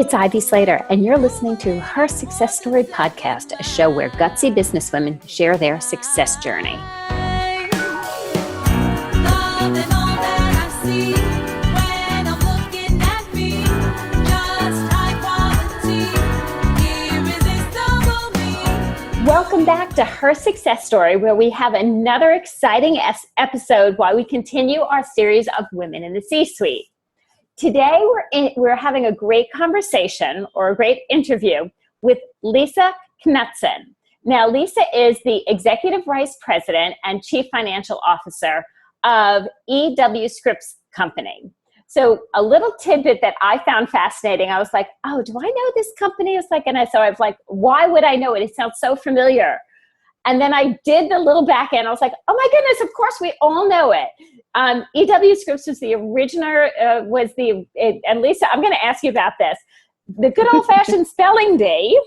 It's Ivy Slater, and you're listening to Her Success Story Podcast, a show where gutsy businesswomen share their success journey. Welcome back to Her Success Story, where we have another exciting episode while we continue our series of Women in the C-Suite. Today, we're having a great conversation or a great interview with Lisa Knutson. Now, Lisa is the Executive Vice President and Chief Financial Officer of Scripps Company. So a little tidbit that I found fascinating, I was like, oh, do I know this company? And I was like, why would I know it? It sounds so familiar. And then I did the little back end. I was like, oh my goodness, of course we all know it. Scripps was the originator, and Lisa, I'm going to ask you about this. The good old-fashioned spelling bee.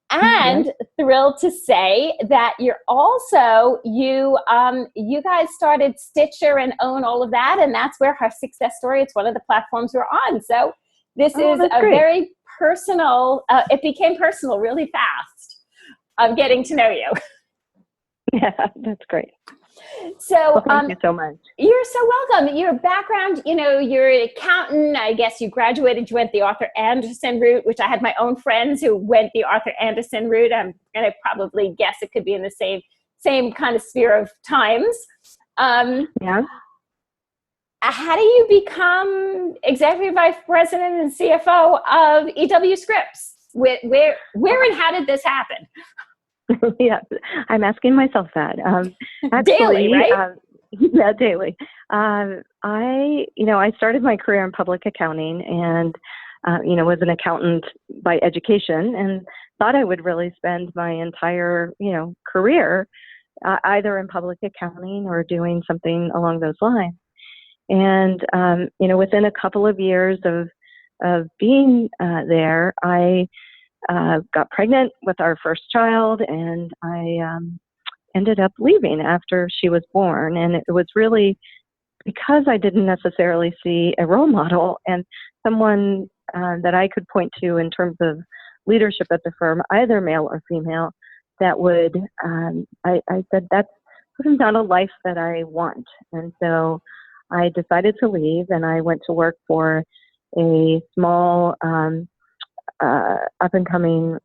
And thrilled to say that you're also, you guys started Stitcher and own all of that. And that's where Her Success Story, it's one of the platforms we're on. So this is a great. Very personal, it became personal really fast of getting to know you. Yeah, that's great. So thank you so much. You're so welcome. Your background, you're an accountant. I guess you graduated, you went the Arthur Andersen route, which I had my own friends who went the Arthur Andersen route. I'm going to probably guess it could be in the same kind of sphere of times. Yeah. How do you become Executive Vice President and CFO of Scripps? Where and how did this happen? Yeah, I'm asking myself that. Actually, daily, right? Yeah, daily. I started my career in public accounting and, was an accountant by education and thought I would really spend my entire, career either in public accounting or doing something along those lines. And, within a couple of years of being there, I got pregnant with our first child, and I ended up leaving after she was born. And it was really because I didn't necessarily see a role model and someone that I could point to in terms of leadership at the firm, either male or female, that would, I said, that's sort of not a life that I want. And so I decided to leave, and I went to work for a small up-and-coming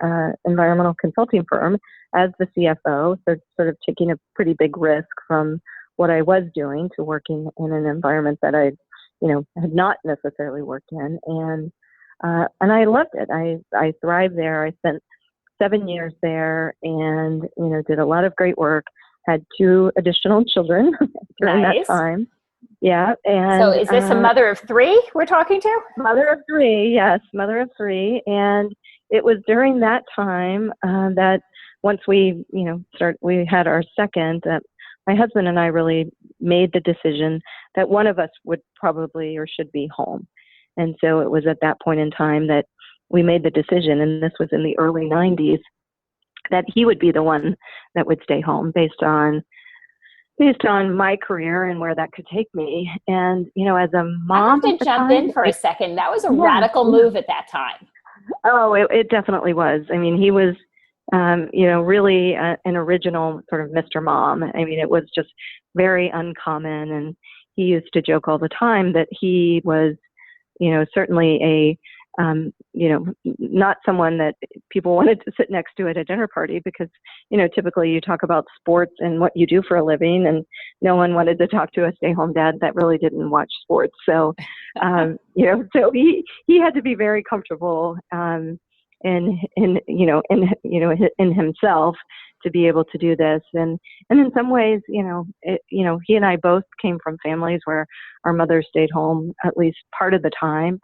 environmental consulting firm as the CFO, so sort of taking a pretty big risk from what I was doing to working in an environment that I, had not necessarily worked in, and I loved it. I thrived there. I spent 7 years there, and did a lot of great work. Had 2 additional children during that time. Yeah. And so is this a mother of 3 we're talking to? Mother of 3, yes. Mother of 3. And it was during that time that once we, we had our second, my husband and I really made the decision that one of us would probably or should be home. And so it was at that point in time that we made the decision, and this was in the early 90s, that he would be the one that would stay home based on my career and where that could take me. And, as a mom, I have to jump in for a second. That was a radical move at that time. Oh, it definitely was. I mean, he was, really an original sort of Mr. Mom. I mean, it was just very uncommon. And he used to joke all the time that he was, certainly a, not someone that people wanted to sit next to at a dinner party because, typically you talk about sports and what you do for a living, and no one wanted to talk to a stay-home dad that really didn't watch sports. So, so he had to be very comfortable in himself to be able to do this. And in some ways, he and I both came from families where our mothers stayed home at least part of the time.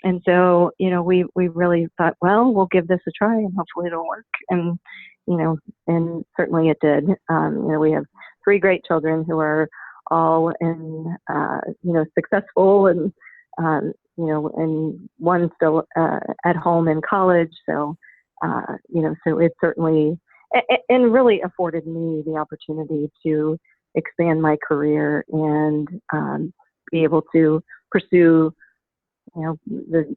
And so, we really thought, well, we'll give this a try and hopefully it'll work. And, and certainly it did. We have 3 great children who are all in, successful and, and one still at home in college. So, so it certainly, and really afforded me the opportunity to expand my career and be able to pursue the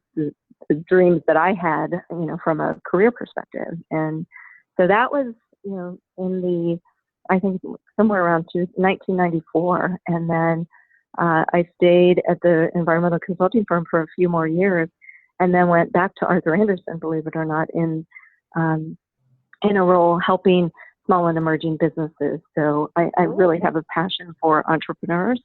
dreams that I had, from a career perspective. And so that was, I think somewhere around 1994. And then I stayed at the environmental consulting firm for a few more years, and then went back to Arthur Andersen, believe it or not, in a role helping small and emerging businesses. So I really have a passion for entrepreneurs.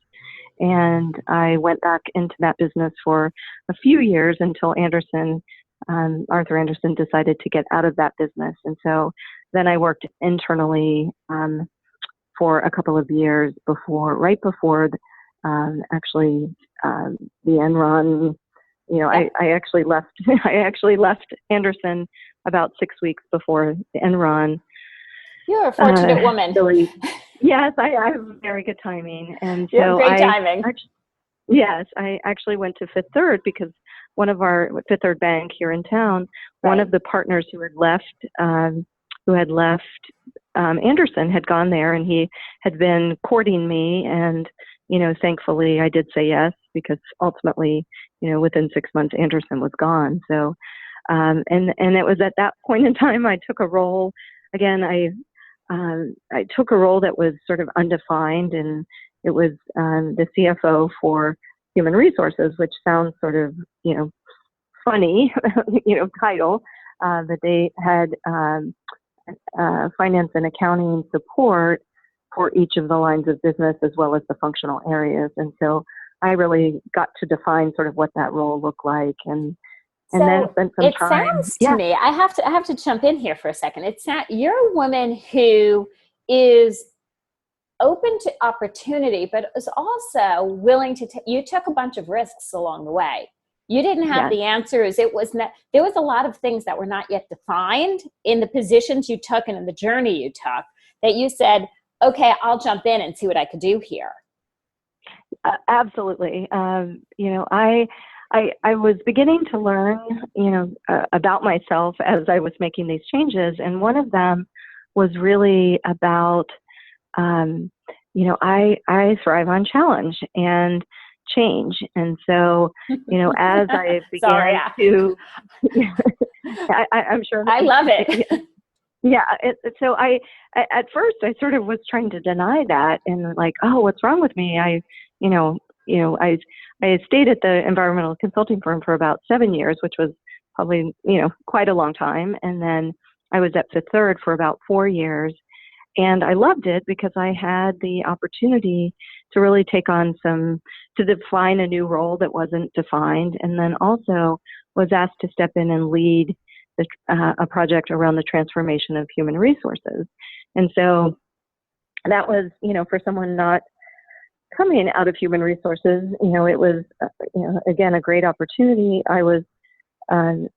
And I went back into that business for a few years until Arthur Andersen decided to get out of that business. And so then I worked internally for a couple of years right before actually the Enron. I actually left. I actually left Andersen about 6 weeks before the Enron. You're a fortunate woman. Really, yes, I have very good timing, and you have great timing. Yes, I actually went to Fifth Third because one of our Fifth Third Bank here in town, one of the partners who had left Andersen had gone there, and he had been courting me, and thankfully I did say yes, because ultimately, within 6 months Andersen was gone. So, and it was at that point in time I took a role. Again, I took a role that was sort of undefined, and it was the CFO for Human Resources, which sounds sort of, funny, title. That they had finance and accounting support for each of the lines of business as well as the functional areas. And so I really got to define sort of what that role looked like, and then spent some time. It sounds to me, I have to jump in here for a second. You're a woman who is open to opportunity, but is also willing to. You took a bunch of risks along the way. You didn't have the answers. There was a lot of things that were not yet defined in the positions you took and in the journey you took, that you said, okay, I'll jump in and see what I could do here. Absolutely. I was beginning to learn, about myself as I was making these changes. And one of them was really about, I thrive on challenge and change. And so, as I began to, I'm sure. I love it. Yeah. So at first I sort of was trying to deny that, and like, oh, what's wrong with me? I stayed at the environmental consulting firm for about 7 years, which was probably, quite a long time. And then I was at Fifth Third for about 4 years, and I loved it because I had the opportunity to really take on to define a new role that wasn't defined. And then also was asked to step in and lead a project around the transformation of human resources. And so that was, for someone not coming out of human resources, it was, again, a great opportunity. I was an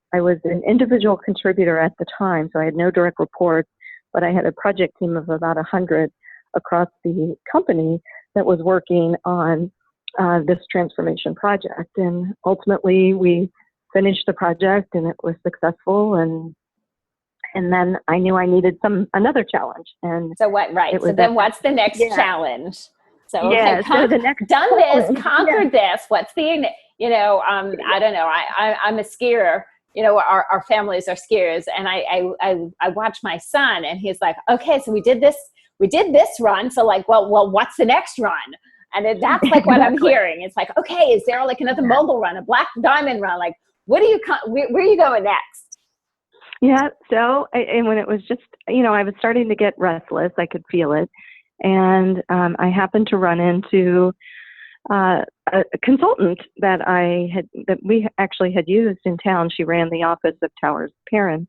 individual contributor at the time, so I had no direct reports, but I had a project team of about 100 across the company that was working on this transformation project. And ultimately, we finished the project, and it was successful. And then I knew I needed another challenge. And so what? Right. So then, what's the next challenge? So okay, so the next done this, conquered this. What's the, I don't know. I'm a skier. Our families are skiers, and I watch my son, and he's like, okay, so we did this run. So like, well, what's the next run? And that's like what I'm hearing. It's like, okay, is there like another mogul run, a black diamond run? Like, where are you going next? Yeah. So, and when it was just, I was starting to get restless, I could feel it. And I happened to run into a consultant that we actually had used in town. She ran the office of Towers Perrin,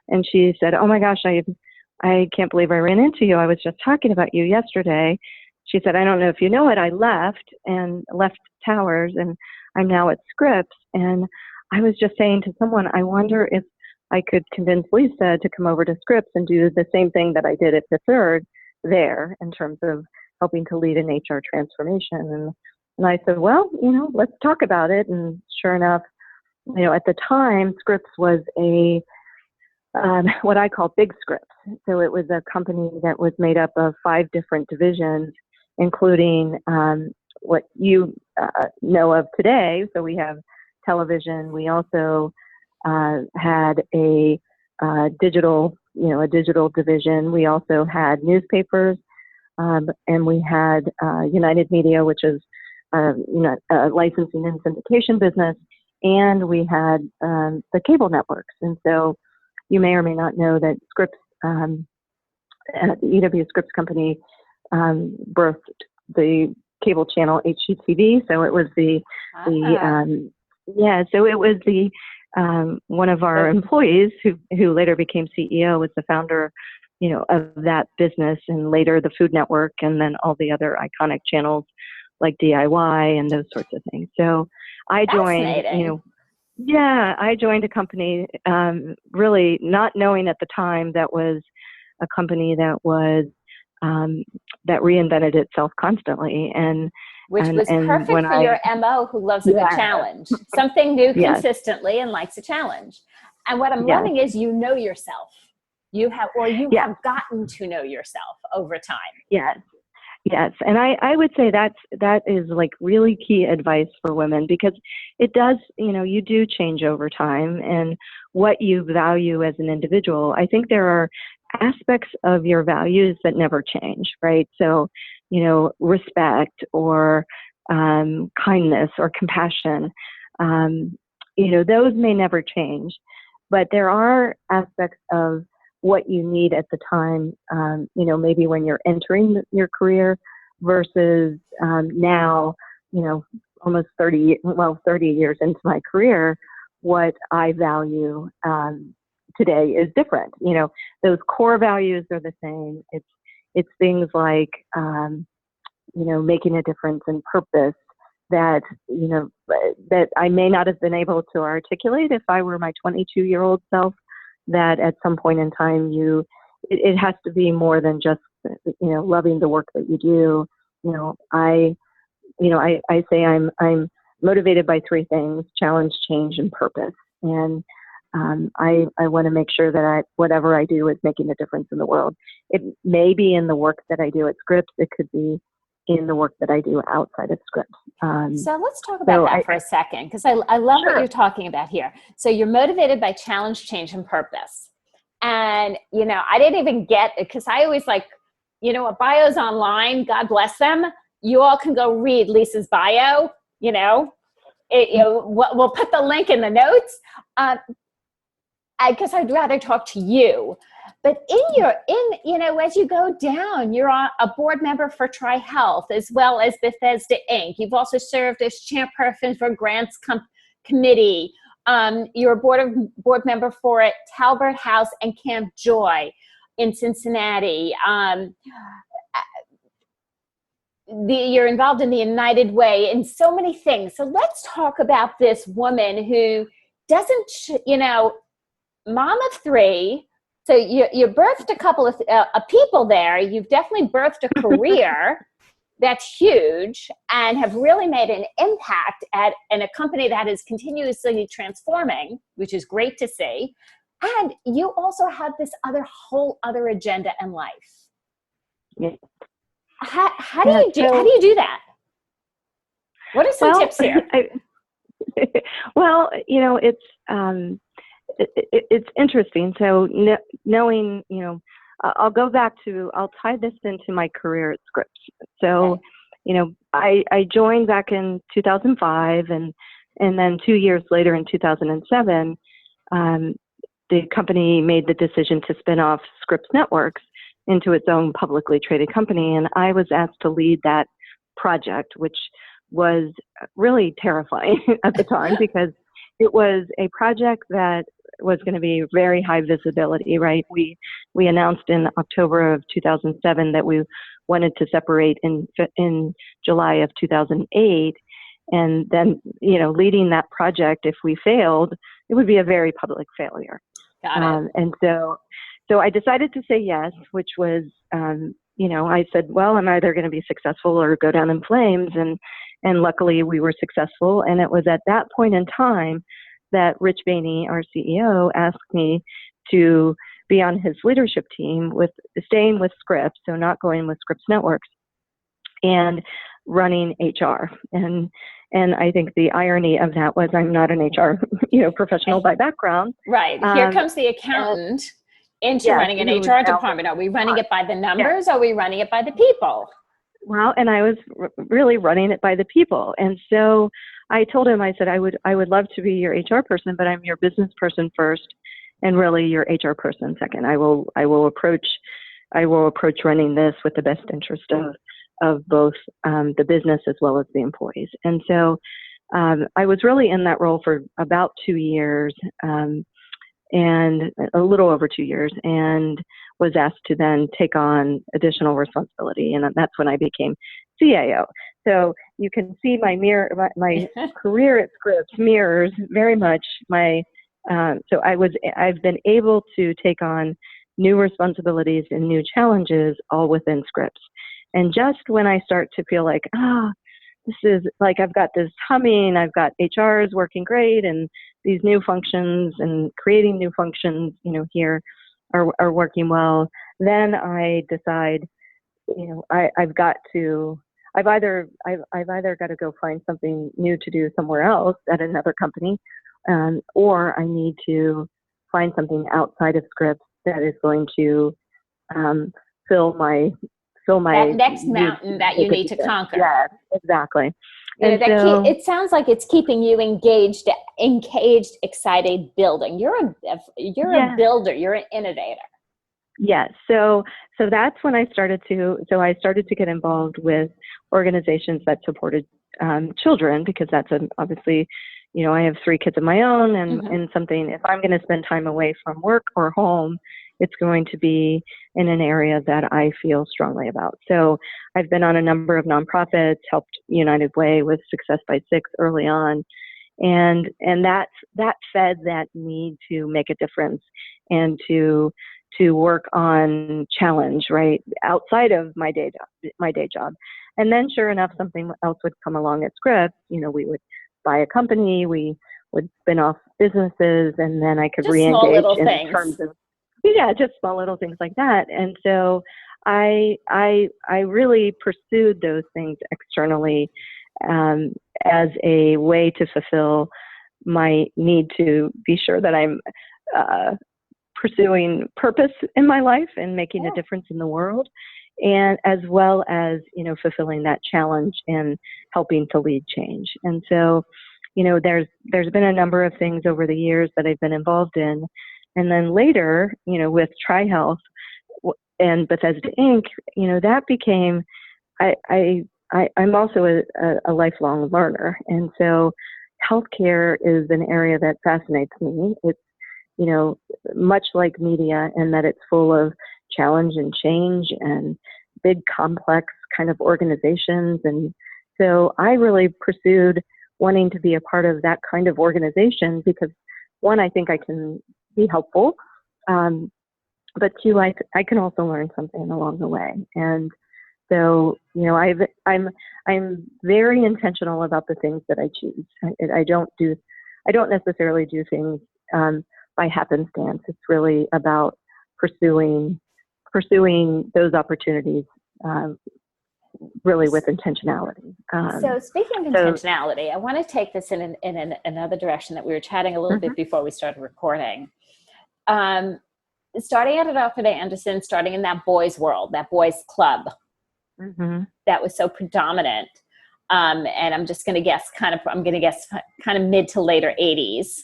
and she said, "Oh my gosh, I can't believe I ran into you. I was just talking about you yesterday." She said, "I don't know if you know it. I left Towers, and I'm now at Scripps. And I was just saying to someone, I wonder if I could convince Lisa to come over to Scripps and do the same thing that I did at the Third there in terms of helping to lead an HR transformation." And I said, well, let's talk about it. And sure enough, at the time, Scripps was what I call Big Scripps. So it was a company that was made up of 5 different divisions, including what you know of today. So we have television. We also had a digital, a digital division. We also had newspapers, and we had United Media, which is a licensing and syndication business, and we had the cable networks. And so you may or may not know that Scripps, the EW Scripps Company, birthed the cable channel HGTV. So it was so it was the one of our employees who later became CEO was the founder, of that business, and later the Food Network, and then all the other iconic channels like DIY and those sorts of things. So I joined, I joined a company, really not knowing at the time that was a company that was, that reinvented itself constantly. Which was perfect for your MO who loves a good challenge. Something new consistently and likes a challenge. And what I'm loving is you know yourself. You have gotten to know yourself over time. Yes. And I would say that is like really key advice for women, because it does, you do change over time, and what you value as an individual. I think there are aspects of your values that never change, right? So, respect or kindness or compassion, those may never change, but there are aspects of what you need at the time, maybe when you're entering your career versus now, almost 30 years into my career, what I value today is different. Those core values are the same. It's things like, making a difference in purpose that, that I may not have been able to articulate if I were my 22-year-old self, that at some point in time it has to be more than just, loving the work that you do. I say I'm motivated by three things: challenge, change, and purpose. And I want to make sure that whatever I do is making a difference in the world. It may be in the work that I do at Scripps. It could be in the work that I do outside of Scripps. So let's talk about that for a second, because I love what you're talking about here. So you're motivated by challenge, change, and purpose. And, I didn't even get it, because I always a bio's online, God bless them. You all can go read Lisa's bio, we'll put the link in the notes. Because I'd rather talk to you. But as you go down, you're a board member for TriHealth as well as Bethesda Inc. You've also served as chairperson for Grants Committee. You're a board member for Talbert House and Camp Joy in Cincinnati. You're involved in the United Way and so many things. So let's talk about this woman who doesn't, mom of three. So you birthed a couple of people there. You've definitely birthed a career that's huge and have really made an impact in a company that is continuously transforming, which is great to see. And you also have this whole other agenda in life. Yeah. How do you do that? What are some tips here? It's interesting. So knowing, I'll tie this into my career at Scripps. So, I joined back in 2005, and then 2 years later in 2007, the company made the decision to spin off Scripps Networks into its own publicly traded company. And I was asked to lead that project, which was really terrifying at the time, because it was a project that was going to be very high visibility, right? We announced in October of 2007 that we wanted to separate in July of 2008. And then, leading that project, if we failed, it would be a very public failure. Got it. And so I decided to say yes, which was, I said, well, I'm either going to be successful or go down in flames. And luckily we were successful. And it was at that point in time that Rich Bainey, our CEO, asked me to be on his leadership team staying with Scripps, so not going with Scripps Networks, and running HR. And And I think the irony of that was I'm not an HR, professional by background. Right. Here comes the accountant into running an HR department. Are we running it by the numbers? Or are we running it by the people? Well, and I was really running it by the people. And so I told him, I said, I would love to be your HR person, but I'm your business person first, and really your HR person second. I will approach running this with the best interest of both the business as well as the employees. And so I was really in that role for about 2 years, and a little over 2 years, and was asked to then take on additional responsibility. And that's when I became CIO. So you can see my career at Scripps mirrors very much my, I've been able to take on new responsibilities and new challenges all within Scripps. And just when I start to feel like, this is like, I've got this humming, I've got HR is working great, and these new functions and creating new functions, here are working well, then I decide, I've either got to go find something new to do somewhere else at another company, or I need to find something outside of Scripps that is going to fill my that next mountain that you need to conquer. Yes, exactly. It sounds like it's keeping you engaged, excited, building. You're a builder. You're an innovator. Yes. So that's when I started to get involved with organizations that supported children, because that's obviously, I have 3 kids of my own, and something, if I'm going to spend time away from work or home, it's going to be in an area that I feel strongly about. So I've been on a number of nonprofits, helped United Way with Success by 6 early on. And that fed that need to make a difference and to work on challenge, right, outside of my day job. And then sure enough, something else would come along at Scripps. We would buy a company, we would spin off businesses, and then I could re-engage in terms of, just small little things like that. And so I really pursued those things externally as a way to fulfill my need to be sure that I'm pursuing purpose in my life and making a difference in the world, and as well as, fulfilling that challenge and helping to lead change. And so, there's been a number of things over the years that I've been involved in. And then later, with TriHealth and Bethesda Inc, that became, I'm also a lifelong learner. And so healthcare is an area that fascinates me. It's, much like media, in that it's full of challenge and change and big, complex kind of organizations. And so I really pursued wanting to be a part of that kind of organization because, one, I think I can be helpful, but 2, I can also learn something along the way. And so, I'm very intentional about the things that I choose. I don't necessarily do things by happenstance. It's really about pursuing those opportunities, really with intentionality. So speaking of intentionality, I want to take this in another direction that we were chatting a little bit before we started recording. Starting out at Arthur Andersen, starting in that boys' world, that boys' club, that was so predominant. And I'm just going to guess kind of mid to later 80s.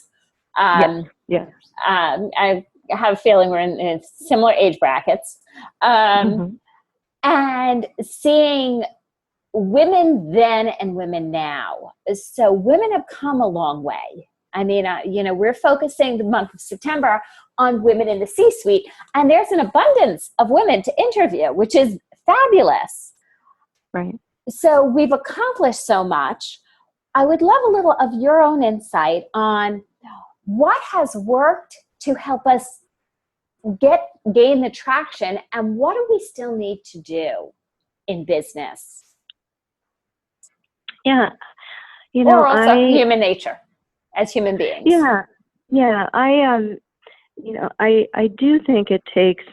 Yes. I have a feeling we're in similar age brackets. And seeing women then and women now. So women have come a long way. I mean, we're focusing the month of September on women in the C-suite, and there's an abundance of women to interview, which is fabulous. Right. So we've accomplished so much. I would love a little of your own insight on what has worked to help us gain the traction, and what do we still need to do in business? Yeah. Or also human nature as human beings. Yeah. I do think it takes,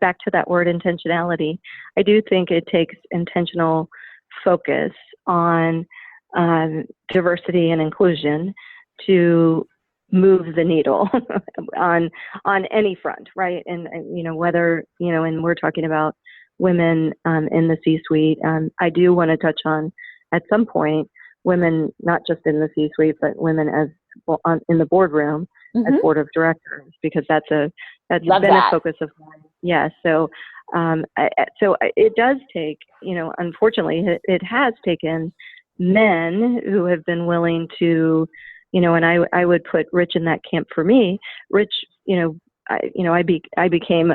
back to that word intentionality, I do think it takes intentional focus on diversity and inclusion to move the needle on any front, right? And whether, and we're talking about women in the C-suite. I do want to touch on, at some point, women not just in the C-suite, but women as in the boardroom as board of directors, because that's been a focus of mine. Yeah. So it does take, unfortunately, it has taken men who have been willing to, and I would put Rich in that camp for me. Rich, I became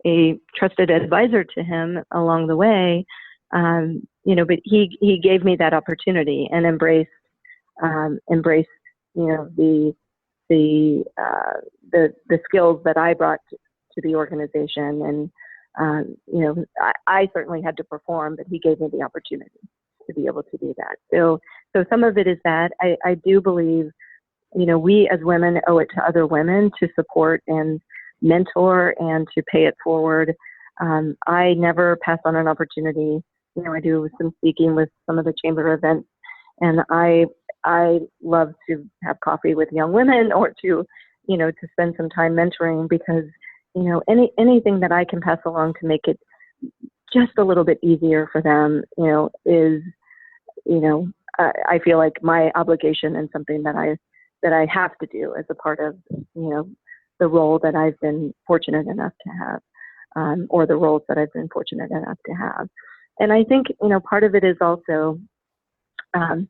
a trusted advisor to him along the way, but he gave me that opportunity and embraced, the skills that I brought to the organization. And, I certainly had to perform, but he gave me the opportunity to be able to do that. So some of it is that I do believe, we as women owe it to other women to support and mentor and to pay it forward. I never pass on an opportunity. I do some speaking with some of the chamber events, and I love to have coffee with young women or to spend some time mentoring, because, anything that I can pass along to make it just a little bit easier for them, is, I feel like my obligation and something that I have to do as a part of, the role that I've been fortunate enough to have, or the roles that I've been fortunate enough to have. And I think, part of it is also, I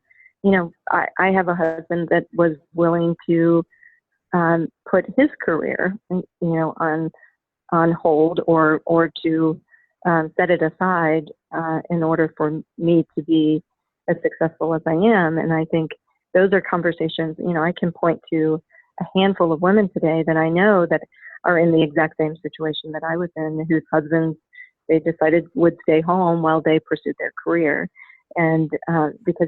have a husband that was willing to put his career, on hold or to set it aside in order for me to be as successful as I am. And I think those are conversations, I can point to a handful of women today that I know that are in the exact same situation that I was in, whose husbands, they decided would stay home while they pursued their career. And because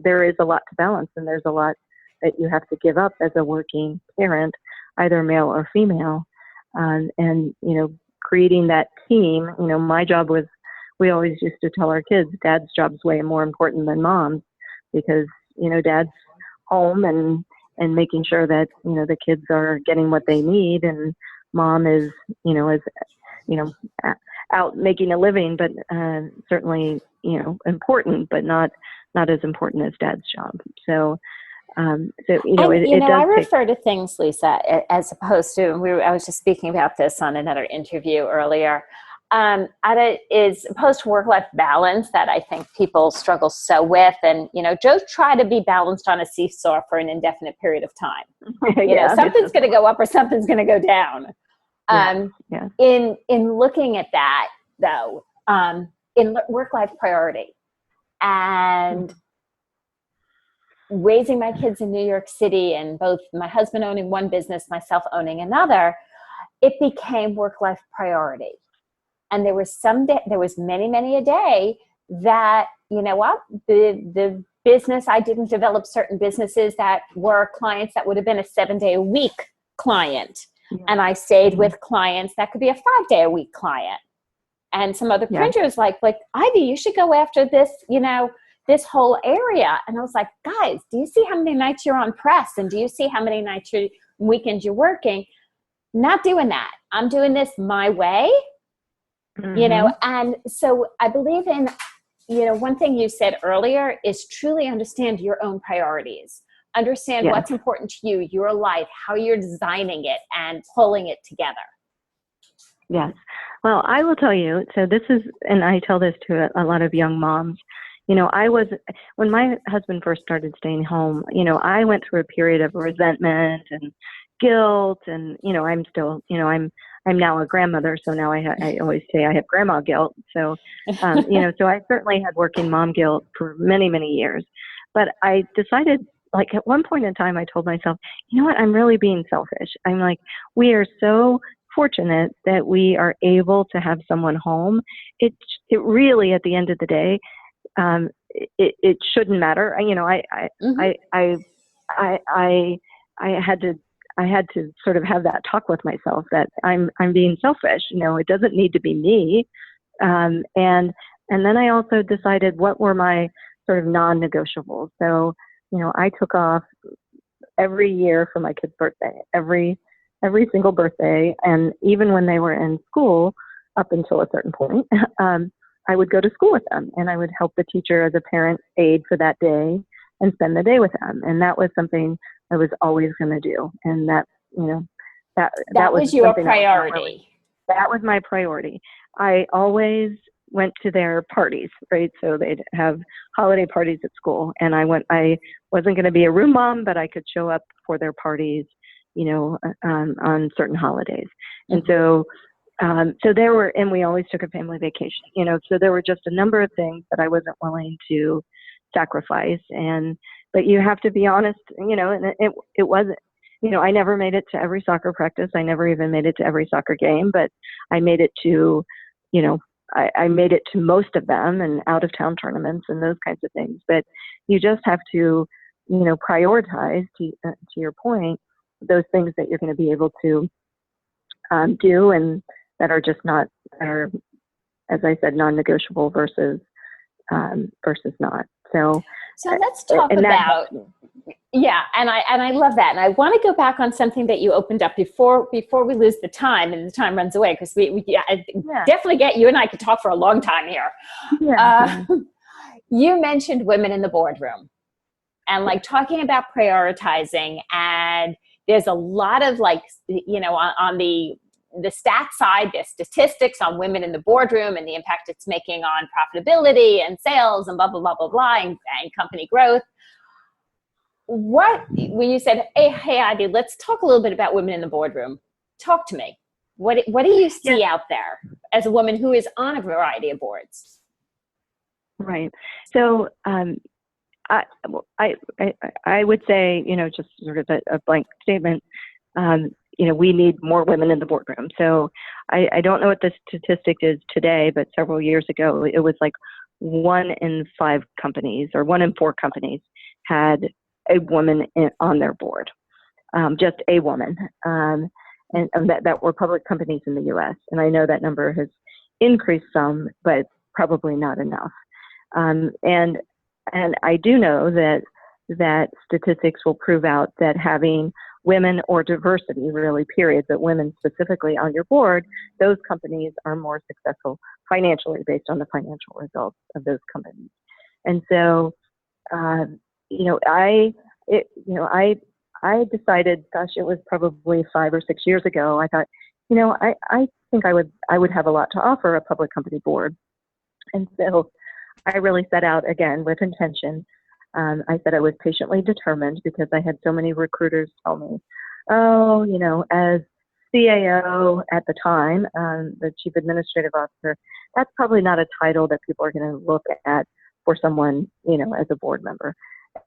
there is a lot to balance, and there's a lot that you have to give up as a working parent, either male or female. And creating that team, my job was, we always used to tell our kids, dad's job's way more important than mom's, because, dad's home and making sure that, the kids are getting what they need, and mom is, out making a living, but certainly, important, but not as important as dad's job. So, I refer to things, Lisa, as opposed to, I was just speaking about this on another interview earlier, is opposed to work-life balance that I think people struggle so with. And, just try to be balanced on a seesaw for an indefinite period of time. Something's going to go up or something's going to go down. In looking at that, though, in work-life priority and raising my kids in New York City, and both my husband owning one business, myself owning another, it became work-life priority. And there was many a day that, the business, I didn't develop certain businesses that were clients that would have been a 7-day-a-week client. Yeah. And I stayed with clients that could be a 5-day-a-week client. And some other printers like, Ivy, you should go after this, this whole area. And I was like, guys, do you see how many nights you're on press? And do you see how many weekends you're working? Not doing that. I'm doing this my way, and so I believe in, one thing you said earlier is truly understand your own priorities. Understand what's important to you, your life, how you're designing it and pulling it together. Yes. Well, I will tell you, so this is, and I tell this to a lot of young moms, when my husband first started staying home, I went through a period of resentment and guilt, and, I'm still, I'm now a grandmother, so now I always say I have grandma guilt. So, so I certainly had working mom guilt for many, many years, but I decided, at one point in time, I told myself, you know what, I'm really being selfish. I'm like, we are so fortunate that we are able to have someone home. It really, at the end of the day, it shouldn't matter. I had to sort of have that talk with myself that I'm being selfish. It doesn't need to be me. And then I also decided what were my sort of non-negotiables. So, I took off every year for my kid's birthday, every single birthday. And even when they were in school, up until a certain point, I would go to school with them, and I would help the teacher as a parent aide for that day and spend the day with them. And that was something I was always going to do. And that, that was your priority. That was my priority. I always went to their parties, right? So they'd have holiday parties at school, and I wasn't going to be a room mom, but I could show up for their parties, on certain holidays. And so there were, and we always took a family vacation, so there were just a number of things that I wasn't willing to sacrifice. But you have to be honest, and it wasn't, I never made it to every soccer practice. I never even made it to every soccer game, but I made it to, I made it to most of them, and out of town tournaments and those kinds of things. But you just have to, prioritize, to your point, those things that you're going to be able to do, and that are just not, that are, as I said, non-negotiable versus not. So let's talk about, and I love that. And I want to go back on something that you opened up before we lose the time, and the time runs away, because we definitely get, you and I could talk for a long time here. Yeah. You mentioned women in the boardroom, and talking about prioritizing, and there's a lot of on the stats side, there's statistics on women in the boardroom and the impact it's making on profitability and sales and blah, blah, blah, blah, blah, and company growth. When you said, hey, Ivy, let's talk a little bit about women in the boardroom. Talk to me. What do you see out there as a woman who is on a variety of boards? Right. So I would say, just sort of a blank statement, we need more women in the boardroom. So I don't know what the statistic is today, but several years ago, it was 1 in 5 companies, or 1 in 4 companies had a woman on their board, just a woman, and that were public companies in the U.S. And I know that number has increased some, but probably not enough. And I do know that statistics will prove out that having women, or diversity really, period, but women specifically on your board, those companies are more successful financially based on the financial results of those companies. And so, I decided, gosh, it was probably 5 or 6 years ago. I thought, I think I would have a lot to offer a public company board. And so I really set out, again, with intention. I said I was patiently determined, because I had so many recruiters tell me, as CAO at the time, the Chief Administrative Officer, that's probably not a title that people are going to look at for someone, as a board member.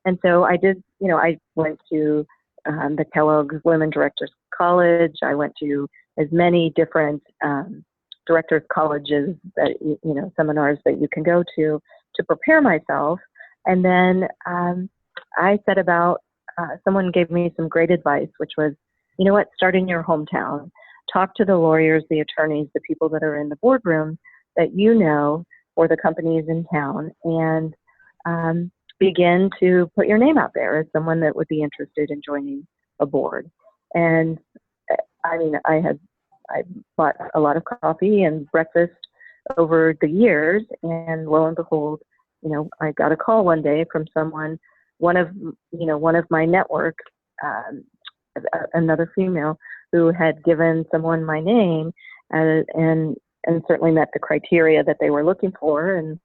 And so I did, I went to the Kellogg's Women Directors College. I went to as many different directors colleges that, seminars that you can go to prepare myself. And then I set about, someone gave me some great advice, which was, start in your hometown. Talk to the lawyers, the attorneys, the people that are in the boardroom that or the companies in town, and begin to put your name out there as someone that would be interested in joining a board. And I bought a lot of coffee and breakfast over the years, and lo and behold, I got a call one day from someone, one of my network, another female who had given someone my name, and certainly met the criteria that they were looking for, and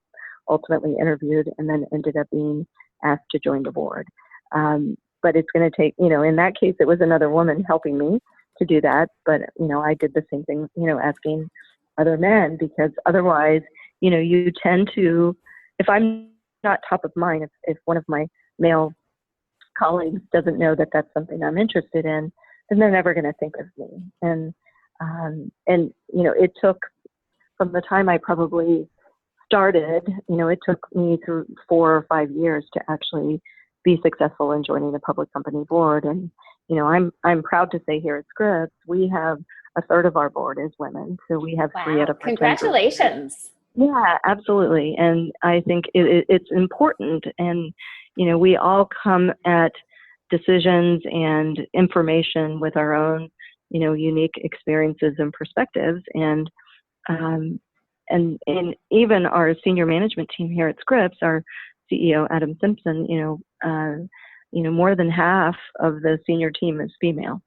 ultimately interviewed, and then ended up being asked to join the board. But it's going to take, in that case, it was another woman helping me to do that. But, I did the same thing, asking other men, because otherwise, you tend to, if I'm not top of mind, if one of my male colleagues doesn't know that that's something I'm interested in, then they're never going to think of me. And it took, from the time I probably started, it took me through 4 or 5 years to actually be successful in joining the public company board. And, I'm proud to say here at Scripps, we have a third of our board is women. So we have 3 out of 4. Congratulations. Yeah, absolutely. And I think it's important. And, we all come at decisions and information with our own, unique experiences and perspectives. Um, and even our senior management team here at Scripps, our CEO, Adam Simpson, more than half of the senior team is female.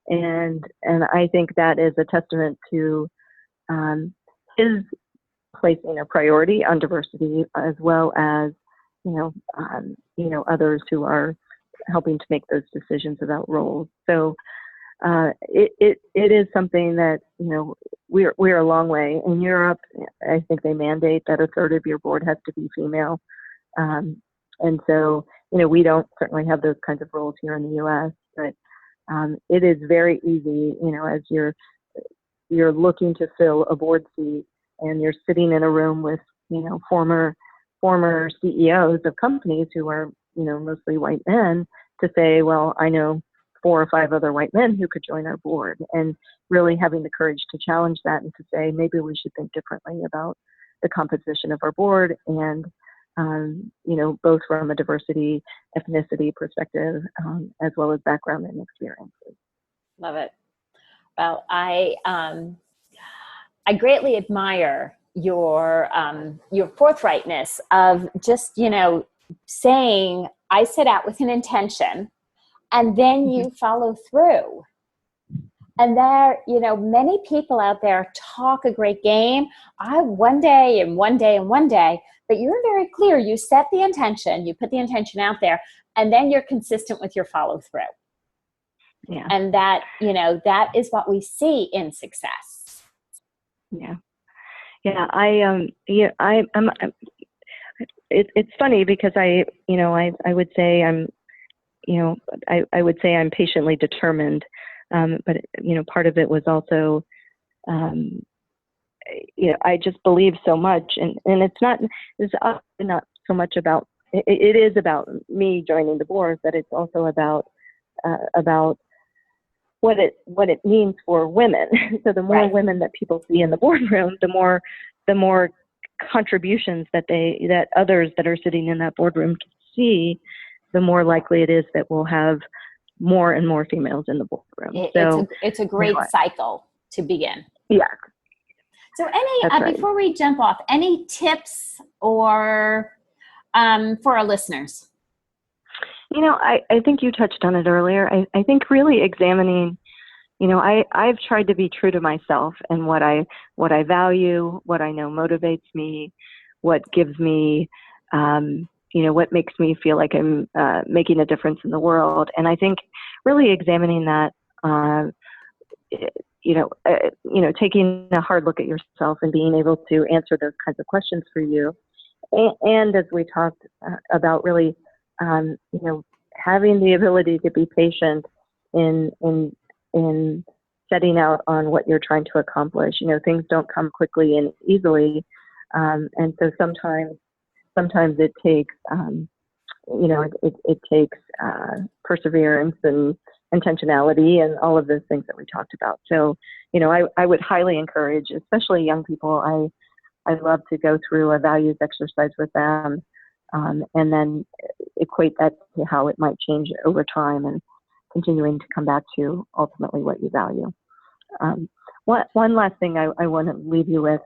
And I think that is a testament to his placing a priority on diversity, as well as others who are helping to make those decisions about roles. So it is something that we're a long way. In Europe, I think they mandate that a third of your board has to be female, and so we don't certainly have those kinds of roles here in the U.S. But it is very easy, as you're looking to fill a board seat and you're sitting in a room with former CEOs of companies who are mostly white men, to say, well, I know 4 or 5 other white men who could join our board, and really having the courage to challenge that and to say, maybe we should think differently about the composition of our board, and both from a diversity, ethnicity perspective, as well as background and experiences. Love it. Well, I greatly admire your forthrightness of just saying, I set out with an intention, and then you follow through. And there, many people out there talk a great game. One day, but you're very clear. You set the intention, you put the intention out there, and then you're consistent with your follow through. Yeah. And that, that is what we see in success. Yeah. Yeah. It's funny because I would say I would say I'm patiently determined. But part of it was also, I just believe so much, and it's not so much about, it is about me joining the board, but it's also about what it means for women. So the more women that people see in the boardroom, the more contributions that others that are sitting in that boardroom can see, the more likely it is that we'll have more and more females in the boardroom. It's a great cycle to begin. Yeah. So before we jump off, any tips or for our listeners? I think you touched on it earlier. I think really examining, I've tried to be true to myself and what I value, what I know motivates me, what gives me, what makes me feel like I'm making a difference in the world. And I think really examining that, taking a hard look at yourself and being able to answer those kinds of questions for you. And as we talked about, really, having the ability to be patient in setting out on what you're trying to accomplish. Things don't come quickly and easily. And so sometimes it takes, it takes perseverance and intentionality and all of those things that we talked about. So, I would highly encourage, especially young people, I'd love to go through a values exercise with them, and then equate that to how it might change over time, and continuing to come back to ultimately what you value. One last thing I want to leave you with,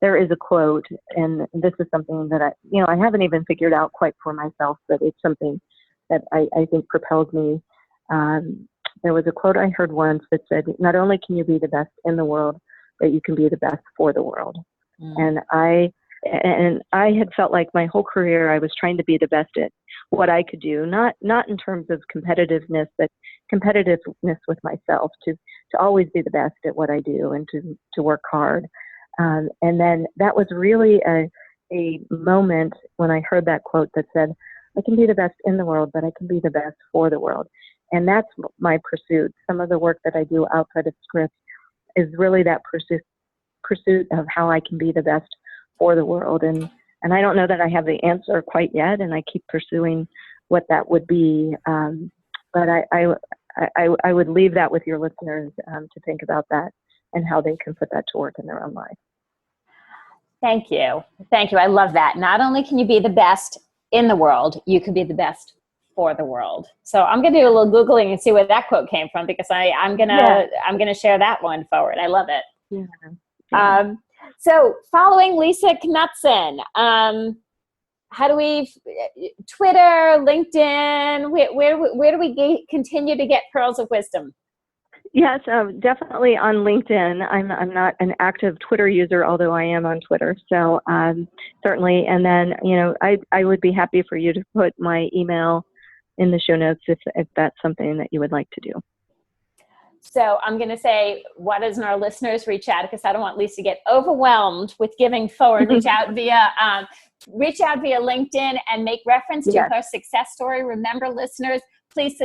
there is a quote, and this is something that I haven't even figured out quite for myself, but it's something that I think propels me. There was a quote I heard once that said, not only can you be the best in the world, but you can be the best for the world. And I had felt like my whole career I was trying to be the best at what I could do, not in terms of competitiveness, but competitiveness with myself, to always be the best at what I do and to work hard. And then that was really a moment when I heard that quote that said, I can be the best in the world, but I can be the best for the world. And that's my pursuit. Some of the work that I do outside of Scripps is really that pursuit of how I can be the best for the world. And I don't know that I have the answer quite yet, and I keep pursuing what that would be. But I would leave that with your listeners to think about that and how they can put that to work in their own life. Thank you. Thank you. I love that. Not only can you be the best in the world, you can be the best for the world. So I'm going to do a little Googling and see where that quote came from, because I'm going to share that one forward. I love it. Yeah. Yeah. So following Lisa Knutson, how do we, Twitter, LinkedIn, where do we continue to get pearls of wisdom? Yes, definitely on LinkedIn. I'm not an active Twitter user, although I am on Twitter. So certainly, and then, I would be happy for you to put my email in the show notes if that's something that you would like to do. So I'm going to say, why doesn't our listeners reach out? Because I don't want Lisa to get overwhelmed with giving forward. Reach out via LinkedIn and make reference to her success story. Remember, listeners, please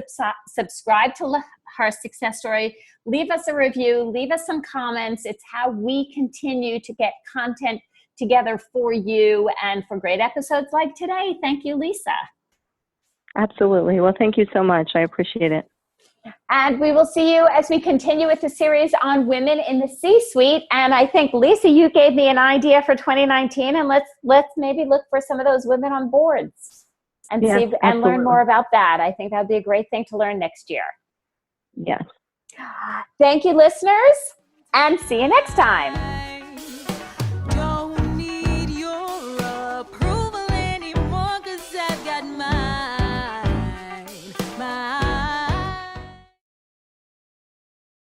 subscribe to her success story. Leave us a review. Leave us some comments. It's how we continue to get content together for you and for great episodes like today. Thank you, Lisa. Absolutely. Well, thank you so much. I appreciate it. And we will see you as we continue with the series on women in the C-suite. And I think, Lisa, you gave me an idea for 2019, and let's maybe look for some of those women on boards and and learn more about that. I think that would be a great thing to learn next year. Yes. Thank you, listeners, and see you next time.